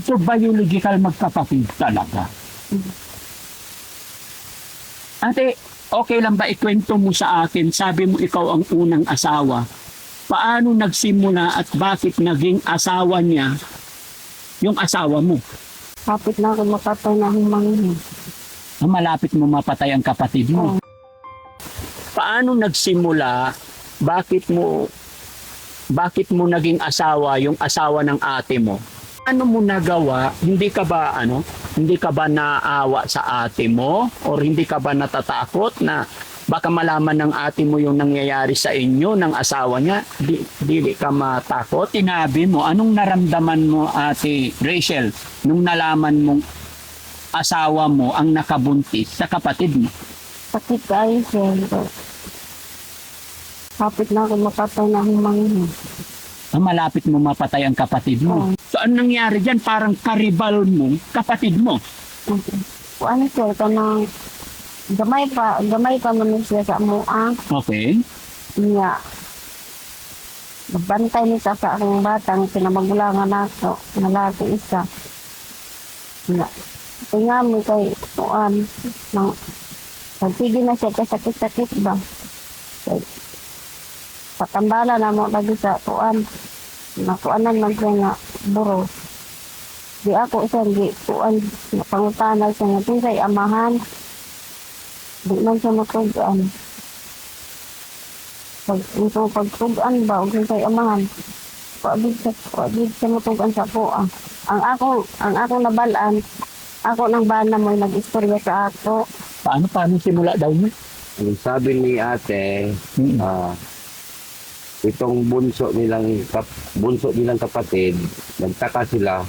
So, biological magkapatid talaga. Ate, okay lang ba ikwento mo sa akin, sabi mo ikaw ang unang asawa. Paano nagsimula at bakit naging asawa niya yung asawa mo? Kapit na ako makatay na humangin. Malapit mo mapatay ang kapatid mo. Paano nagsimula? Bakit mo naging asawa yung asawa ng ate mo? Ano mo nagawa? Hindi ka ba naawa sa ate mo or hindi ka ba natatakot na baka malaman ng ate mo yung nangyayari sa inyo ng asawa niya? Dili ka matakot? Tinabi mo, anong naramdaman mo, Ate Rachel, nung nalaman mong asawa mo ang nakabuntis sa kapatid mo? Sakit kayo, sir. Kapit na ako makatay na humangin. Malapit mo mapatay ang kapatid mo. So, anong nangyari dyan? Parang karibal mo, kapatid mo. Ano, sir, kanang gamay pa naman siya sa mua. Okay. Niya. Nagbantay niya sa akong batang, sinamagulangan ako, nalaki isa. Niya. Kaya mo kay tuan, pagpigil na siya kay sakit-sakit ba? Kay, patambala na mo lagi sa tuan. Nakuanan lang siya nga buro. Di ako siya, di tuan, pangutanag siya nga, pinsay amahan. Di man siya matugaan. Pagtugaan ba, huwag siya amahan. Pagdig siya matugaan sa puwa. Ang ako nabalaan, ako nang bana mo nag-istorya sa ako. Paano simula daw niya? Ang sabi ni ate, itong bunso nilang kapatid, nagtaka sila,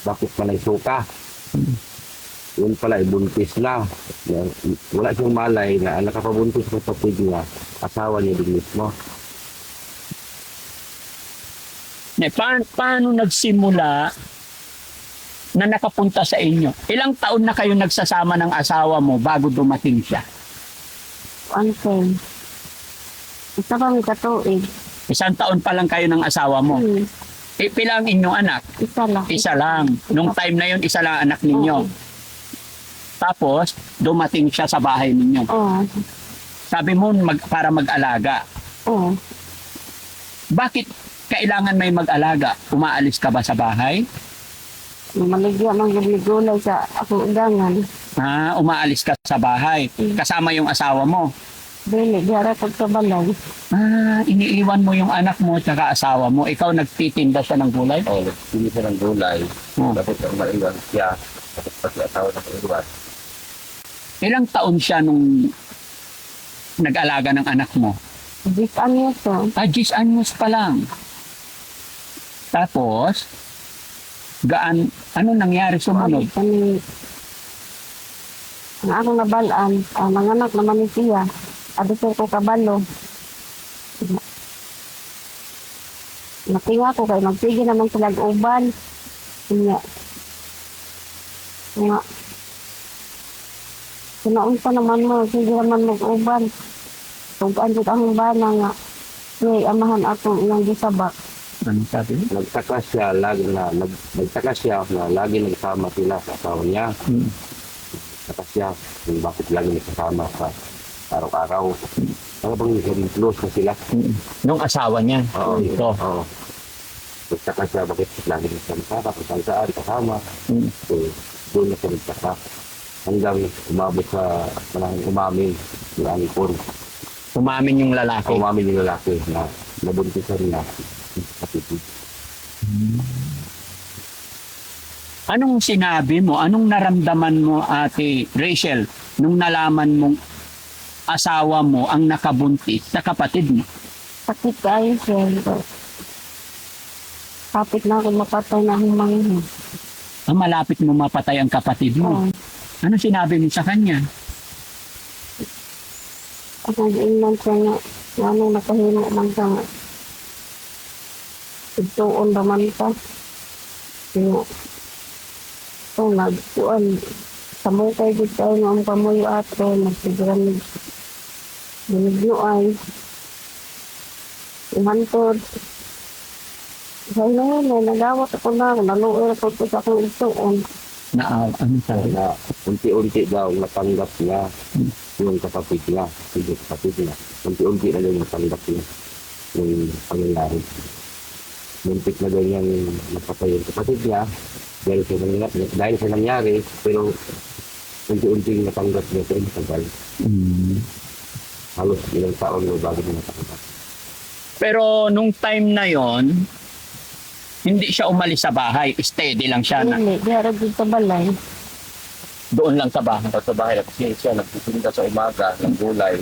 bakit panay suka? Yun pala, buntis na. Wala siyang malay na ang nakapabuntis sa kapatid niya, asawa niya din mismo. Paano nagsimula na nakapunta sa inyo? Ilang taon na kayo nagsasama ng asawa mo bago dumating siya? Answer. Isa kami katuig. 1 taon pa lang kayo ng asawa mo. Pila ang inyong anak? Isa lang. Isa lang. Nung time na yun, isa lang anak ninyo. Tapos, dumating siya sa bahay ninyo. Oo. Sabi mo, para mag-alaga. Oo. Bakit kailangan may mag-alaga? Umaalis ka ba sa bahay? Maligya mang gulay sa akong udangan. Umaalis ka sa bahay. Kasama yung asawa mo. Dili, diara pagkabalay. Iniiwan mo yung anak mo at asawa mo. Ikaw nagtitinda siya ng gulay? Oo, hindi siya ng gulay. Oh. Tapos ang maiwan siya, tapos pati asawa ng maiwan. Ilang taon siya nung nag-alaga ng anak mo? 10 anyos to. 10 anyos pa lang. Tapos, ano nangyari sumunod? Kami, ang akong nabalaan, mga anak naman ni siya. Adito ko kabalo. Natinga ko kay magsige naman sila uban. Nga. Sinaunta naman mo, sige naman mag-uban. Tugaan dito ang bana nga. Ngay, amahan ako ilang gisabak. Ano sabi mo? Nagtaka siya na lagi nagsama sila sa asawa niya. Nagtaka siya kung bakit lagi nagsama sa araw-araw. Ano bang naging close na sila? Nung asawa niya. Oo, Ito. oo. Nagtaka siya bakit lagi nagsama kung saan kasama. So, doon na siya nagtaka. Hanggang umabot sa umamin yung angkor. Umamin yung lalaki. Umamin yung lalaki na nabuntisan niya. Kapitid. Anong sinabi mo? Anong naramdaman mo, Ate Rachel, nung nalaman mong asawa mo ang nakabuntis sa kapatid mo? Sakit kayo siya. Kapit na ako mapatay na humangin. Malapit mo mapatay ang kapatid mo. Ano sinabi mo sa kanya? At nag-iinan siya nga, ano nakahimo man siya nga. Ituon ba man pa. Nga. So, nagtuan. Sa mukay dito tayo nga ang pamuyo ato, nagsigaran. Binigyo ay. Umantod. Ngayon na, nagawat ako na, naluoy ako sa akong ituon. Ano sabi? Na unti-unti daw natanggap niya yung kapatid niya, hindi kapatid niya. Unti-unti na daw natanggap niya yung pangyayari. Muntik na daw niyang napatay yung kapatid niya dahil sa nangyari, pero unti-unti natanggap niya ito yung tagal. Halos ilang taon na bago niya natanggap. Pero nung time na yon, hindi siya umalis sa bahay. Steady lang siya. Hindi, diara dito sa balay. Doon lang sa bahay. Sa bahay, nagsisinda siya, nagtitinda sa umaga ng gulay.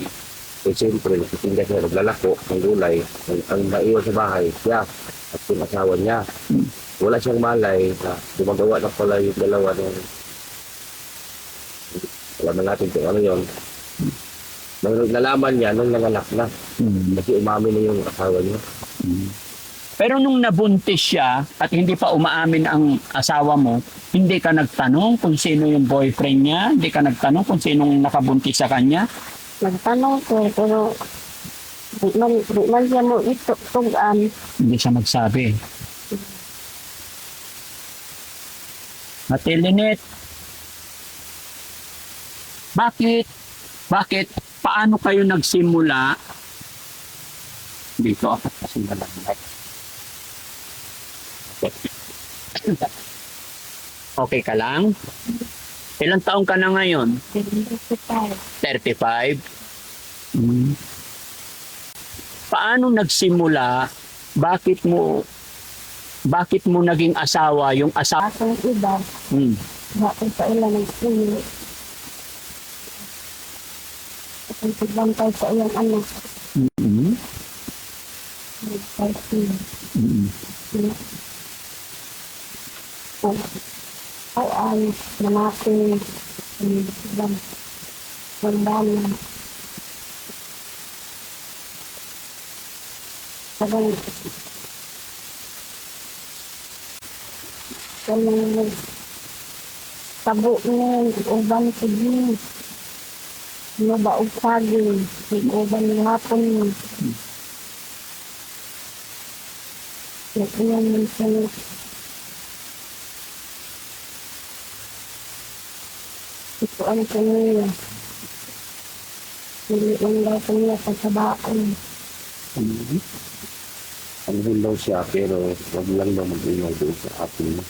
Eh, siyempre, nagtitinda siya, naglalako ng gulay. Ang naiwan sa bahay, siya at yung asawa niya. Wala siyang malay na gumagawa na pala yung dalawa ng... Alam na natin kung ano yun. Nang nalaman niya, nung nanganak na. Kasi umamin na yung asawa niya. Pero nung nabuntis siya at hindi pa umaamin ang asawa mo, hindi ka nagtanong kung sino yung boyfriend niya? Hindi ka nagtanong kung sinong nakabuntis sa kanya? Nagtanong ko, pero di man siya mo ito, tugan. Hindi siya magsabi. Ate Lynette, bakit? Paano kayo nagsimula? Dito ako kasi malambay. Okay ka lang? Ilang taong ka na ngayon? 35? Paano nagsimula? Bakit mo naging asawa yung asawa? Akong iba, bakit sa ilan nagsimula. Ang pagbantay sa iyang anak, nagparsin. Ay, manapin, bandanan. Sabang, kanang tabo niya, uban ko din. Ano ba og saging, uban ng hapon niya. Nakiyan mo siya. Ito ang kanila. Niliin daw ko niya pagkabaan. Ano rin daw siya, pero wag lang daw mag-ingay doon sa atin.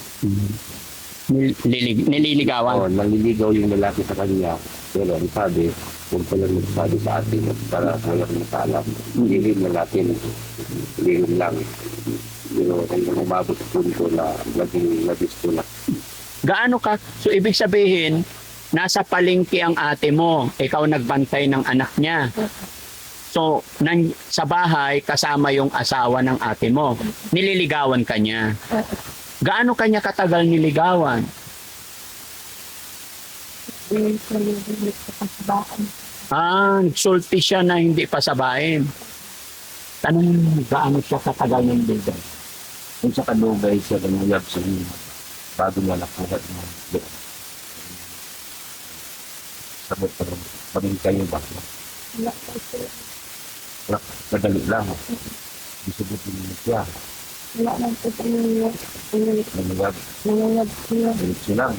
Nililigawan? Naliligaw yung lalaki sa kanya, pero ang sabi, huwag pa lang magsabi sa atin para walang makalam. Hilin na natin, hilin lang. Pero hanggang umabot sa punto na naging nabisto na. Gaano ka? So ibig sabihin, nasa palengke ang ate mo, ikaw nagbantay ng anak niya. So, sa bahay, kasama yung asawa ng ate mo. Nililigawan ka niya. Gaano kanya katagal niligawan? Nagsulti siya na hindi pa sabahin. Tanong mo, gaano siya katagal niligawan? Kung sa kanugay siya, kanuyab sa niya, bago niya nakuha ng sabot pa rin. Paging kayo ba? Madali lang. Isubutin niya siya. Wala lang po sa mga Nangyayab. siya. Diretso lang.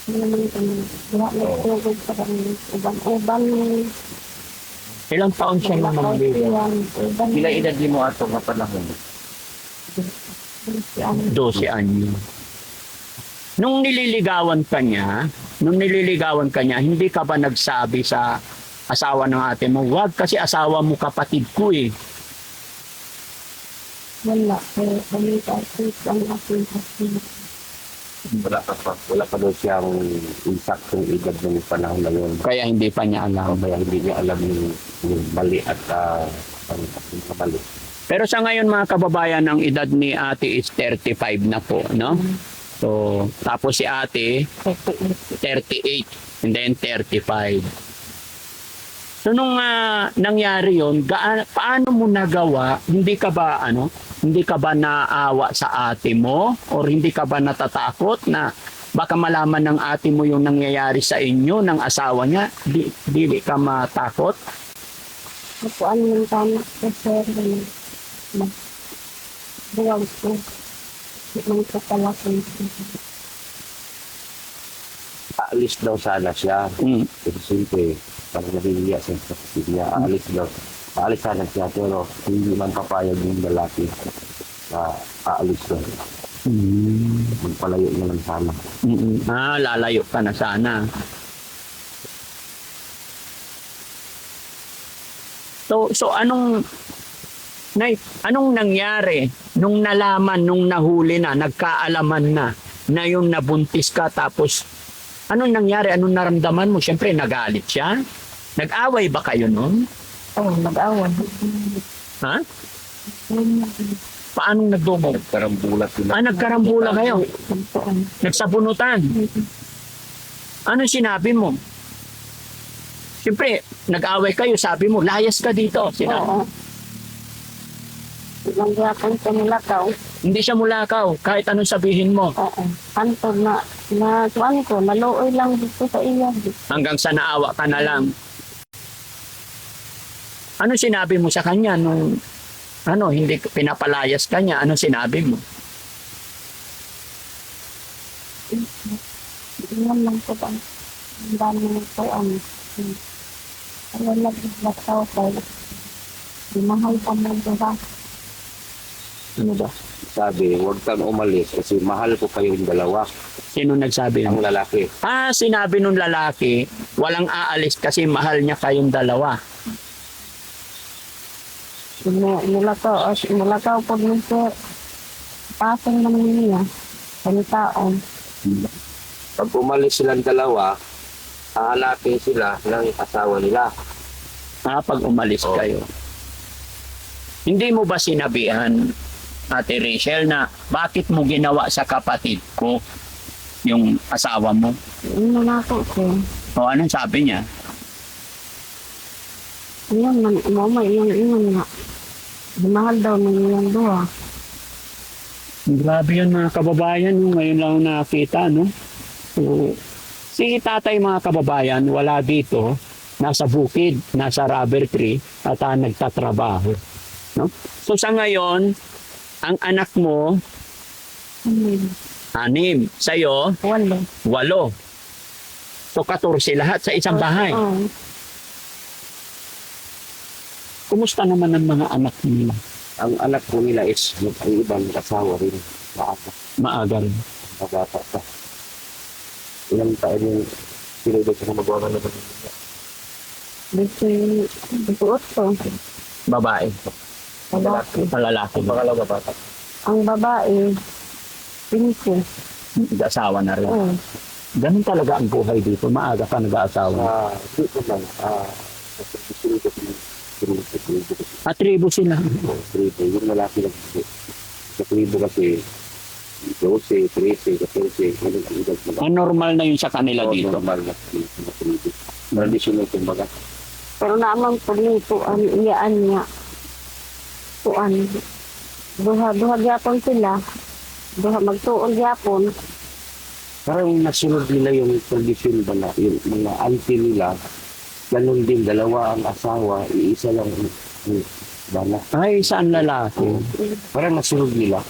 Wala lang tugod sa kanya. Uban-uban. Ilang taon siya na mangligaw? Kila edad din mo ato nga panahon? 12 anyo. Nung nililigawan ka niya, hindi ka ba nagsabi sa asawa ng ate mo, wag kasi asawa mo kapatid ko eh. Wala. Kaya kami kasi ang aking hati. Wala pa daw siyang insaktong edad ng panahon na yun. Kaya hindi pa niya alam. Kaya hindi niya alam yung mali at ang mali. Pero sa ngayon mga kababayan, ang edad ni ate is 35 na po, no? So, tapos si ate, 38, and then 35. So, nung nangyari yun, paano mo nagawa? Hindi ka ba naawa sa ate mo? Or hindi ka ba natatakot na baka malaman ng ate mo yung nangyayari sa inyo, ng asawa niya? Di ka matakot? Nakuan yung tanak sa sir. Buwag ko. Mga katalakang. Aalis daw sana siya. Mm. Kasi siyempre, parang nahihiya siya sa kapatid niya. Aalis sana siya, pero hindi man papayag yung lalaki na aalis daw. Magpalayo na lang sana. Lalayo ka na sana. So anong nangyari nung nalaman, nung nahuli na, nagkaalaman na yung nabuntis ka, tapos anong nangyari, anong naramdaman mo? Siyempre nagalit siya. Nag-away ba kayo nun? Oo, nag-away. Ha? Paano nagdumo? Karambulat sila. Nagkarambula kayo. Nagtuon. Nagsabunutan. Anong sinabi mo? Siyempre, nag-away kayo, sabi mo, layas ka dito. Sinabi. Oo. Ilang gyapon sa nilakaw. Hindi siya mulakaw, kahit anong sabihin mo. Oo. Antod na kuan ko, maluoy lang dito sa iya. Hanggang sa naawa ka na lang. Ano sinabi mo sa kanya nung hindi pinapalayas ka niya? Ano sinabi mo? Iyan lang ko ba? Ang dami ng kuan. Ano naglakaw ko. Di mahal pa mo ba? Ano ba? Sabi, huwag kang umalis kasi mahal ko kayong dalawa. Sino nagsabi Ang mo? lalaki. Sinabi nung lalaki, walang aalis kasi mahal niya kayong dalawa. Nilakaw po din sa pasang naman niya. Panitaon. Pag umalis silang dalawa, hahanapin sila ng asawa nila. Pag umalis Oo. kayo. Hindi mo ba sinabihan, Ate Rachel, na bakit mo ginawa sa kapatid ko yung asawa mo? Ano na ako ko? O anong sabi niya? Iyan man, mama, iyan nga. Mahal daw ng iyang duha. Grabe yan mga kababayan, no? Ngayon lang nakita, no? So, si tatay mga kababayan, wala dito, nasa bukid, nasa rubber tree, at nagtatrabaho. No? So sa ngayon, ang anak mo, 6, sa'yo, 8. 8. So 14 lahat sa isang bahay. Oo. Kumusta naman ang mga anak nila? Ang anak ko nila is ang ibang asawa rin. Maaga. Maaga rin. Mabata pa. Ilang taon yung sinubay sa magawa na naman nila. Buot ko. Babae. Lalaki. Lalaki. Pangalawa bata. Ang babae, 5. Asawa na rin. Oo. Ganun talaga ang buhay dito. Maaga ka nag-aasawa. Dito lang. Sinubay ko Tribo sila. tribo. Yung lalaki lang. Sa tribo kasi 12, 13, 14, ganun ang edad nila. Normal na yun sa kanila dito. Normal na tribo. Traditional kumbaga. Pero naman po nito, iyaan niya. Tuan. Duha gyapon sila. Magtuon gyapon. Parang nasunod nila yung tradition ba na yung mga auntie nila. Ganun din, dalawa ang asawa, iisa lang ang bala. Ay, saan lalaki? Parang nasunod nila.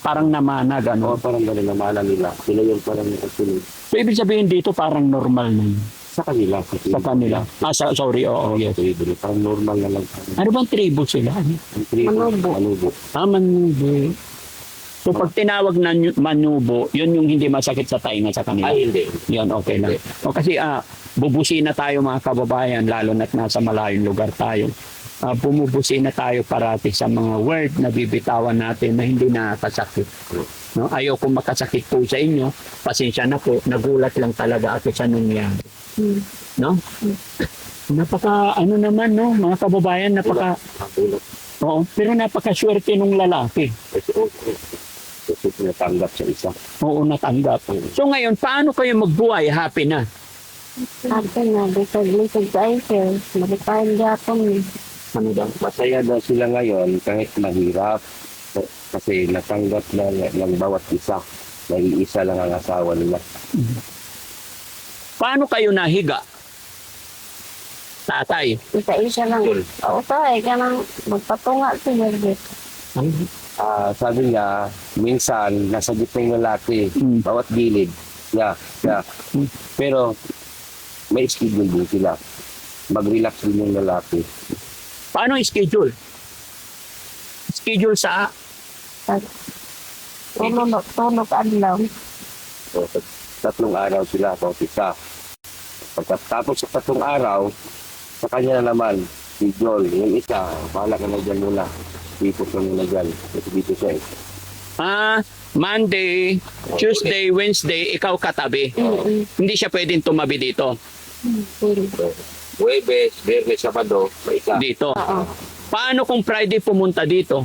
Parang namana, O gano'n. parang ganun namala nila. Sila yung parang nasunod. So, ibig sabihin dito parang normal na yun. Sa kanila. Sa kanila. Sorry, oo, yes. Tribo. Parang normal na lang. Ano bang tribo sila? Ang tribo. Manubo. Manubo. Manubo. So, pag tinawag na manubo, yun yung hindi masakit sa tainga sa kanila. Ay, hindi. Yan, okay lang. O kasi bubusina tayo mga kababayan, lalo na't nasa malayong lugar tayo. Bumubusina tayo parati sa mga word na bibitawan natin na hindi nakakasakit. No? Ayaw kong makasakit po sa inyo. Pasensya na po, nagulat lang talaga ako sa nangyari. No? Napaka, naman, no? Mga kababayan, Magulat. oo, pero napakaswerte nung lalaki. Kasi pinatanggap sa isa. Oo, natanggap. So ngayon, paano kayo magbuhay? Happy na? Ate na, lisod sa Eiffel. Malikain gyapon. Ano daw? Masaya daw sila ngayon kahit mahirap. Kasi natanggap na ng bawat isa. Nag-iisa lang ang asawa nila. Paano kayo nahiga? Tatay. Isa-isa lang. Cool. Oo, tayo. Kanang magpatunga si Herbert. sabi niya, minsan, nasa gitna yung lalaki, bawat gilid. Yeah. Pero, may schedule din sila. Mag-relax din yung lalaki. Paano yung schedule? Schedule sa Tulog adlaw. So, 3 araw sila, bawat isa. Pagkatapos sa 3 araw, sa kanya na naman, schedule. Yung isa, bahala ka na dyan muna. Dito ka muna dyan. Dito siya eh. Monday, Tuesday, Wednesday, ikaw katabi. Hindi siya pwedeng tumabi dito. Huwebes, Biyernes, Sabado, may isa. Dito. Oo. Paano kung Friday pumunta dito?